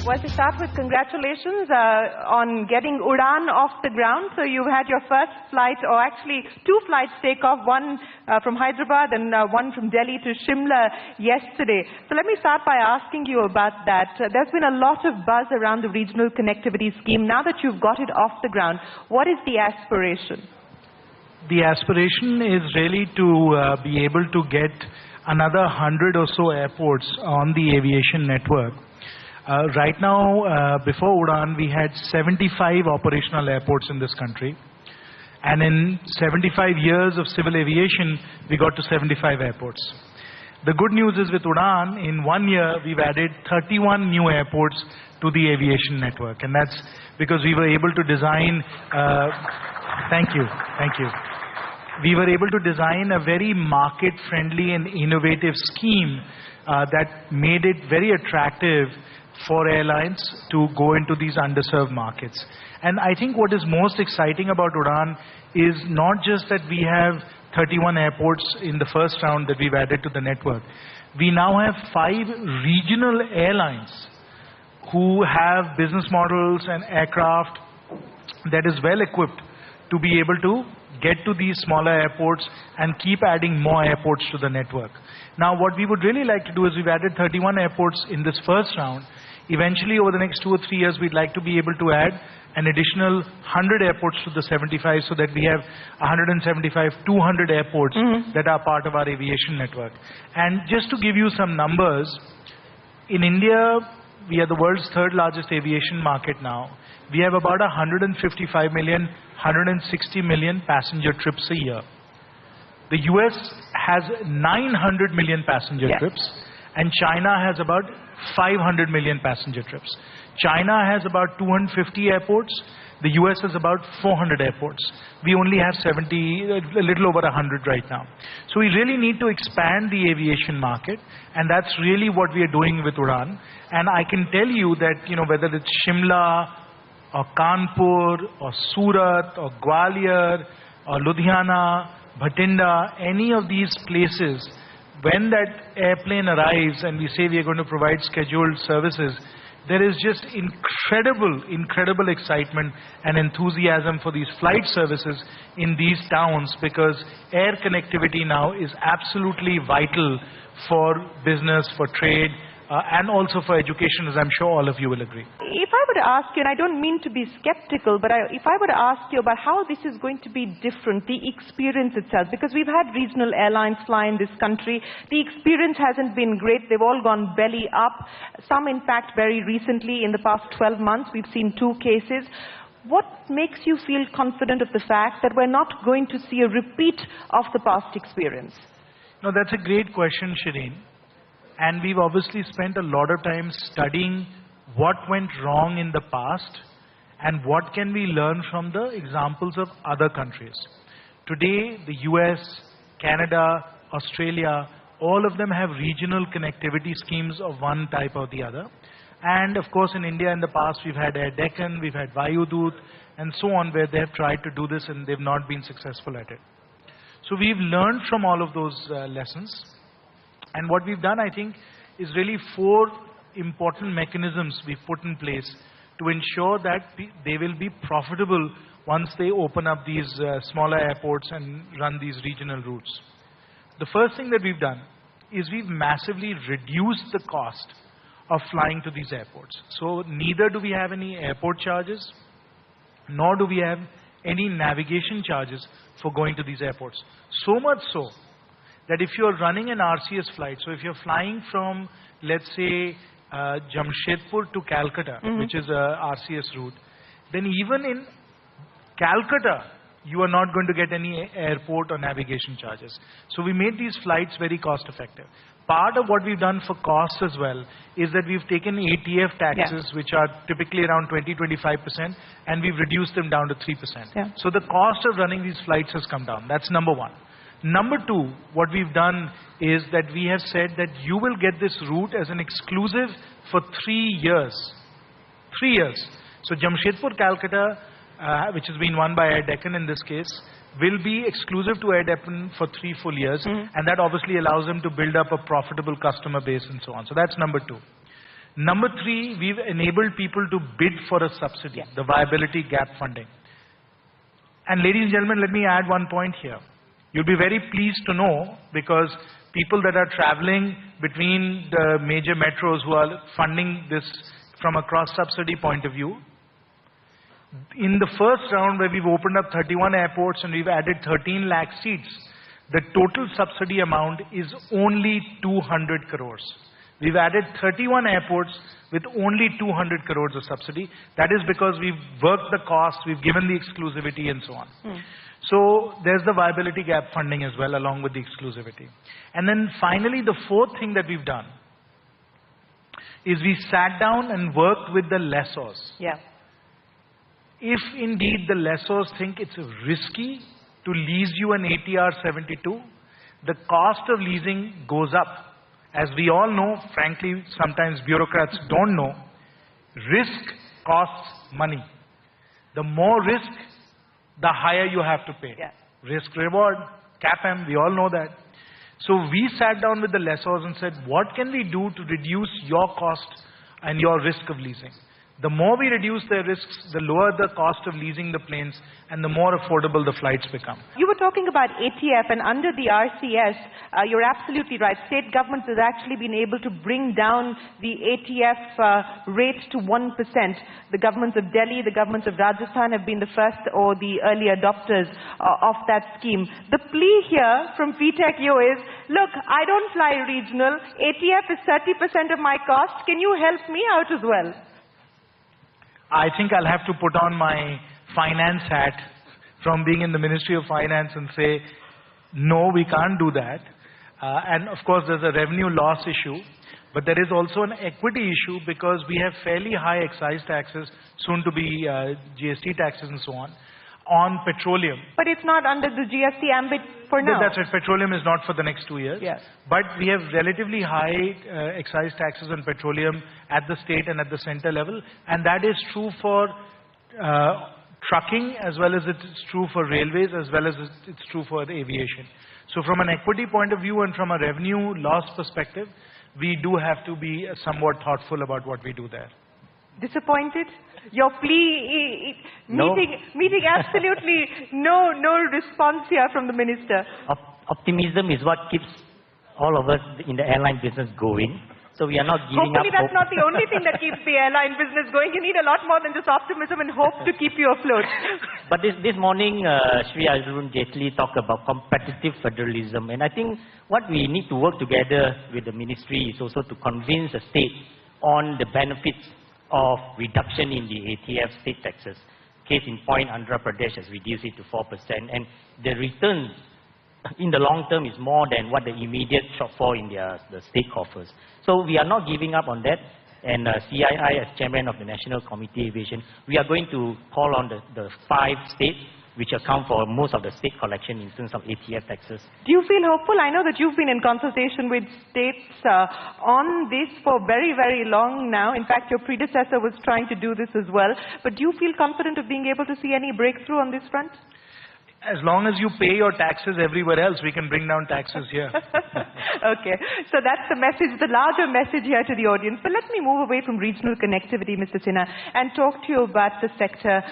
Well, to start with, congratulations on getting UDAN off the ground. So you had your first flight, or actually two flights take off, one from Hyderabad and one from Delhi to Shimla yesterday. So let me start by asking you about that. There's been a lot of buzz around the regional connectivity scheme. Now that you've got it off the ground, what is the aspiration? The aspiration is really to be able to get another 100 or so airports on the aviation network. Right now, before UDAN, we had 75 operational airports in this country. And in 75 years of civil aviation, we got to 75 airports. The good news is with UDAN, in 1 year, we've added 31 new airports to the aviation network. And that's because we were able to design, thank you. We were able to design a very market-friendly and innovative scheme that made it very attractive for airlines to go into these underserved markets. And I think what is most exciting about UDAN is not just that we have 31 airports in the first round that we've added to the network. We now have 5 regional airlines who have business models and aircraft that is well equipped to be able to get to these smaller airports and keep adding more airports to the network. Now, what we would really like to do is we've added 31 airports in this first round. Eventually, over the next 2 or 3 years, we'd like to be able to add an additional 100 airports to the 75 so that we have 175, 200 airports that are part of our aviation network. And just to give you some numbers, in India, we are the world's 3rd largest aviation market now. We have about 155 million, 160 million passenger trips a year. The US has 900 million passenger trips, and China has about 500 million passenger trips. China has about 250 airports. The US has about 400 airports. We only have 70, a little over 100 right now. So we really need to expand the aviation market, and that's really what we are doing with UDAN. And I can tell you that, whether it's Shimla, or Kanpur, or Surat, or Gwalior, or Ludhiana, Bhatinda, any of these places, when that airplane arrives and we say we are going to provide scheduled services, there is just incredible excitement and enthusiasm for these flight services in these towns, because air connectivity now is absolutely vital for business, for trade, and also for education, as I'm sure all of you will agree. If I were to ask you, and I don't mean to be skeptical, but if I were to ask you about how this is going to be different, the experience itself, because we've had regional airlines fly in this country, the experience hasn't been great. They've all gone belly up. Some, in fact, very recently, in the past 12 months, we've seen 2 cases. What makes you feel confident of the fact that we're not going to see a repeat of the past experience? No, that's a great question, Shireen. And we've obviously spent a lot of time studying what went wrong in the past and what can we learn from the examples of other countries. Today, the US, Canada, Australia, all of them have regional connectivity schemes of one type or the other. And of course, in India in the past, we've had Air Deccan, we've had Vayudut, and so on, where they have tried to do this and they've not been successful at it. So we've learned from all of those lessons. And what we've done, I think, is really 4 important mechanisms we've put in place to ensure that they will be profitable once they open up these smaller airports and run these regional routes. The first thing that we've done is we've massively reduced the cost of flying to these airports. So neither do we have any airport charges, nor do we have any navigation charges for going to these airports. So much so that if you're running an RCS flight, so if you're flying from, let's say, Jamshedpur to Calcutta, which is a RCS route, then even in Calcutta, you are not going to get any airport or navigation charges. So we made these flights very cost effective. Part of what we've done for costs as well is that we've taken ATF taxes, which are typically around 20-25%, and we've reduced them down to 3%. So the cost of running these flights has come down. That's number 1. Number 2, what we've done is that we have said that you will get this route as an exclusive for 3 years. 3 years. So Jamshedpur, Calcutta, which has been won by Air Deccan in this case, will be exclusive to Air Deccan for 3 full years. And that obviously allows them to build up a profitable customer base and so on. So that's number 2. Number three, we've enabled people to bid for a subsidy, the viability gap funding. And ladies and gentlemen, let me add one point here. You'll be very pleased to know, because people that are traveling between the major metros who are funding this from a cross-subsidy point of view, in the first round where we've opened up 31 airports and we've added 13 lakh seats, the total subsidy amount is only 200 crores. We've added 31 airports with only 200 crores of subsidy. That is because we've worked the cost, we've given the exclusivity and so on. So there's the viability gap funding as well, along with the exclusivity. And then finally, the fourth thing that we've done is we sat down and worked with the lessors. If indeed the lessors think it's risky to lease you an ATR 72, the cost of leasing goes up. As we all know, frankly, sometimes bureaucrats don't know, risk costs money. The more risk, the higher you have to pay. Risk reward, CAPM, we all know that. So we sat down with the lessors and said, what can we do to reduce your cost and your risk of leasing? The more we reduce their risks, the lower the cost of leasing the planes and the more affordable the flights become. You were talking about ATF, and under the RCS, you're absolutely right. State governments have actually been able to bring down the ATF rate to 1%. The governments of Delhi, the governments of Rajasthan have been the first or the early adopters of that scheme. The plea here from VTechYo is, look, I don't fly regional. ATF is 30% of my cost. Can you help me out as well? I think I'll have to put on my finance hat from being in the Ministry of Finance and say, no, we can't do that. And of course, there's a revenue loss issue, but there is also an equity issue because we have fairly high excise taxes, soon to be GST taxes and so on petroleum. But it's not under the GST ambit for now. That's right. Petroleum is not for the next 2 years. But we have relatively high excise taxes on petroleum at the state and at the center level. And that is true for trucking as well as it's true for railways as well as it's true for the aviation. So from an equity point of view and from a revenue loss perspective, we do have to be somewhat thoughtful about what we do there. Disappointed? Your plea meeting absolutely no response here from the minister. Optimism is what keeps all of us in the airline business going. So we are not giving Hopefully that's not the only thing that keeps the airline business going. You need a lot more than just optimism and hope to keep you afloat. But this morning, Shri Arun Jaitley talked about competitive federalism. And I think what we need to work together with the ministry is also to convince the state on the benefits of reduction in the ATF state taxes. Case in point, Andhra Pradesh has reduced it to 4%, and the return in the long term is more than what the immediate shortfall in the state coffers. So we are not giving up on that, and CII as chairman of the National Committee Aviation, we are going to call on the 5 states which account for most of the state collection in terms of ATF taxes. Do you feel hopeful? I know that you've been in consultation with states on this for very, very long now. In fact, your predecessor was trying to do this as well. But do you feel confident of being able to see any breakthrough on this front? As long as you pay your taxes everywhere else, we can bring down taxes here. Okay, so that's the message, the larger message here to the audience. But let me move away from regional connectivity, Mr. Sinha, and talk to you about the sector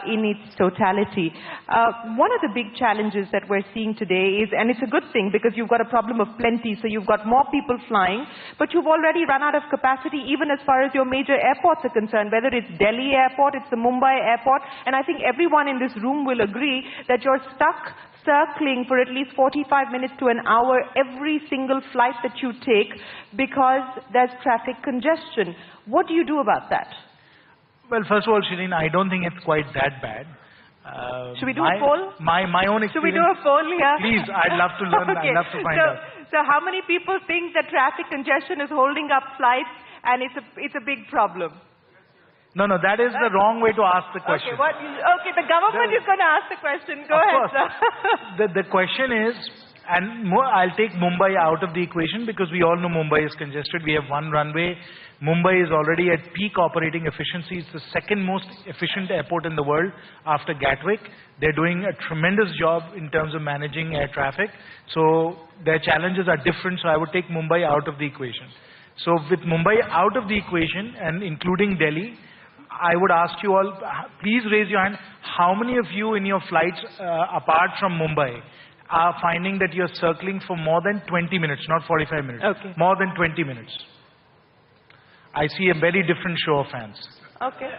in its totality. One of the big challenges that we're seeing today is, and it's a good thing because you've got a problem of plenty, so you've got more people flying, but you've already run out of capacity even as far as your major airports are concerned, whether it's Delhi airport, it's the Mumbai airport, and I think everyone in this room will agree that you're stuck circling for at least 45 minutes to an hour every single flight that you take because there's traffic congestion. What do you do about that? Well, first of all, Shireen, I don't think it's quite that bad. Should we do a poll? My own experience. Should we do a poll here? Please, I'd love to learn. Okay. I'd love to find out. So how many people think that traffic congestion is holding up flights and it's a big problem? No, that is the wrong way to ask the question. Okay, the government is going to ask the question. Go ahead, sir. The question is, and I'll take Mumbai out of the equation because we all know Mumbai is congested. We have one runway. Mumbai is already at peak operating efficiency. It's the second most efficient airport in the world after Gatwick. They're doing a tremendous job in terms of managing air traffic. So their challenges are different. So I would take Mumbai out of the equation. So with Mumbai out of the equation and including Delhi, I would ask you all, please raise your hand. How many of you in your flights apart from Mumbai are finding that you're circling for more than 20 minutes, not 45 minutes, Okay. more than 20 minutes? I see a very different show of hands. Okay.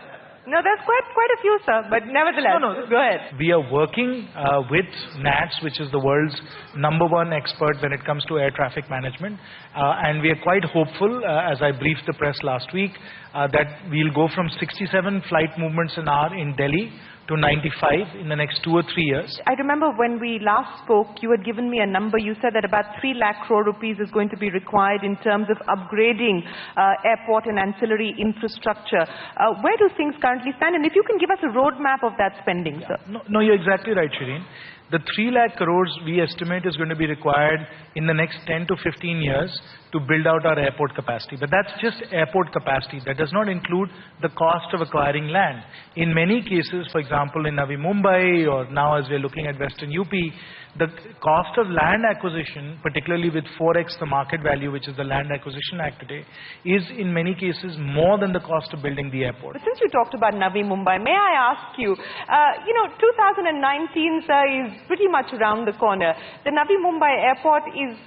No, there's quite a few, sir, but nevertheless, go ahead. We are working with NATS, which is the world's #1 expert when it comes to air traffic management. And we are quite hopeful, as I briefed the press last week, that we'll go from 67 flight movements an hour in Delhi to 95 in the next 2 or 3 years. I remember when we last spoke, you had given me a number. You said that about 3 lakh crore rupees is going to be required in terms of upgrading airport and ancillary infrastructure. Where do things currently stand? And if you can give us a roadmap of that spending, sir. No, you're exactly right, Shireen. The 3 lakh crores we estimate is going to be required in the next 10 to 15 years to build out our airport capacity. But that's just airport capacity. That does not include the cost of acquiring land. In many cases, for example, in Navi Mumbai, or now as we're looking at Western UP, the cost of land acquisition, particularly with 4x the market value, which is the Land Acquisition Act today, is in many cases more than the cost of building the airport. But since you talked about Navi Mumbai, may I ask you, 2019, sir, is pretty much around the corner. The Navi Mumbai airport is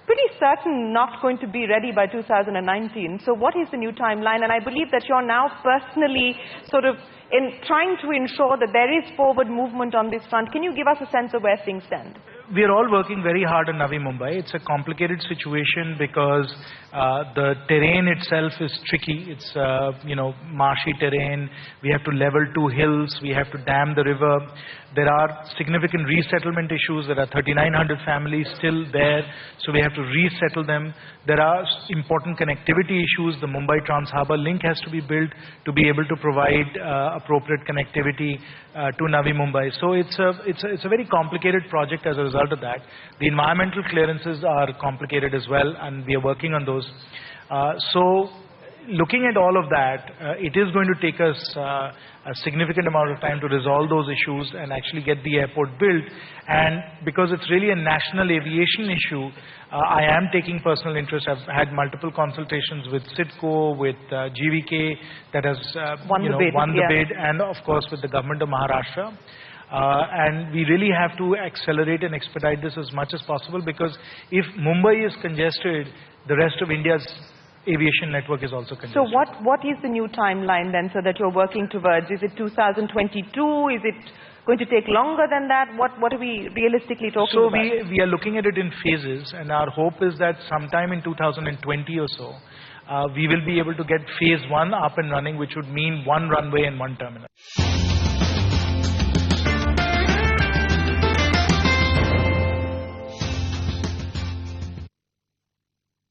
pretty certain not going to be ready by 2019. So what is the new timeline? And I believe that you're now personally sort of trying to ensure that there is forward movement on this front. Can you give us a sense of where things stand? We are all working very hard on Navi Mumbai. It's a complicated situation because the terrain itself is tricky. It's marshy terrain. We have to level 2 hills. We have to dam the river. There are significant resettlement issues. There are 3,900 families still there, so we have to resettle them. There are important connectivity issues. The Mumbai Trans-Harbour link has to be built to be able to provide appropriate connectivity to Navi Mumbai. So it's a very complicated project as a result of that. The environmental clearances are complicated as well, and we are working on those. So looking at all of that, it is going to take us a significant amount of time to resolve those issues and actually get the airport built. And because it's really a national aviation issue, I am taking personal interest. I've had multiple consultations with CITCO, with GVK that has won the bid, and of course with the government of Maharashtra. And we really have to accelerate and expedite this as much as possible, because if Mumbai is congested, the rest of India's aviation network is also congested. So what is the new timeline then, so that you're working towards? Is it 2022? Is it going to take longer than that? What are we realistically talking about? So we are looking at it in phases, and our hope is that sometime in 2020 or so, we will be able to get phase 1 up and running, which would mean 1 runway and 1 terminal.